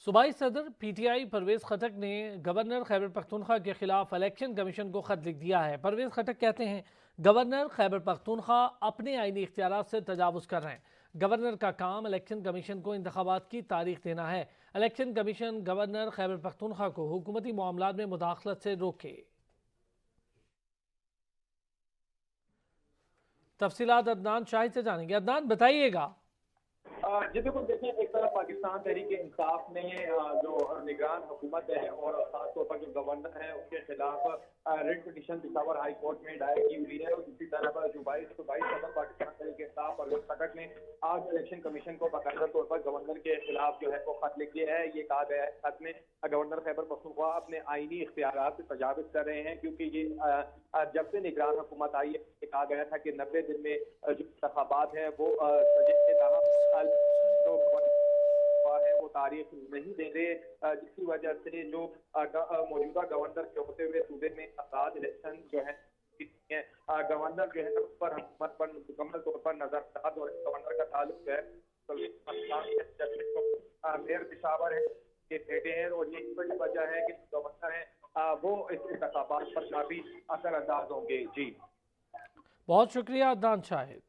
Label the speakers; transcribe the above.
Speaker 1: सूबाई सदर PTI परवेज खटक ने गवर्नर खैबर पख्तूनख्वा के खिलाफ इलेक्शन कमीशन को खत लिख दिया है। परवेज खटक कहते हैं गवर्नर खैबर पख्तूनख्वा अपने आईनी इख्तियारात से तजावुज़ कर रहे हैं। गवर्नर का काम इलेक्शन कमीशन को इंतखाबात की तारीख देना है। Election commission governor Khyber Pakhtunkhwa को हुकूमती मामलात में मुदाखलत से रोके। तफसीलात अदनान शाहिद से जानेंगे। अदनान बताइएगा।
Speaker 2: जी बिल्कुल, देखें, एक तरफ पाकिस्तान तहरीक इंसाफ ने जो निगरान हुकूमत है और खासतौर पर जो गवर्नर है उसके खिलाफ writ petition Peshawar high court में दायर की हुई है, और इसी तरह सूबाई सदर पाकिस्तान तहरीक इंसाफ परवेज खटक ने आज इलेक्शन कमीशन को बाकायदा तौर पर गवर्नर के खिलाफ जो है वो खत लिख दिया है। ये कहा गया है खत में गवर्नर खैबर पख्तूनख्वा अपने आईनी इख्तियारात से तजाविज़ कर रहे हैं, क्योंकि ये जब से निगरान हुकूमत आई है कहा गया था कि 90 दिन में जो इंतखाबात है वो जो है वो तारीख नहीं दे रहे, जिसकी वजह से जो मौजूदा गवर्नर के होते हुए सूबे में आजाद इलेक्शन जो है गवर्नर जो है उस पर हुकूमत पर मुकम्मल तौर पर नजरसाज, और गवर्नर का ताल्लुक जो है मेयर पिशावर है के बेटे हैं, और यही बड़ी वजह है कि गवर्नर है वो इस इंतखाबात पर काफी असर अंदाज होंगे। जी
Speaker 1: बहुत शुक्रिया अदनान शाहिद।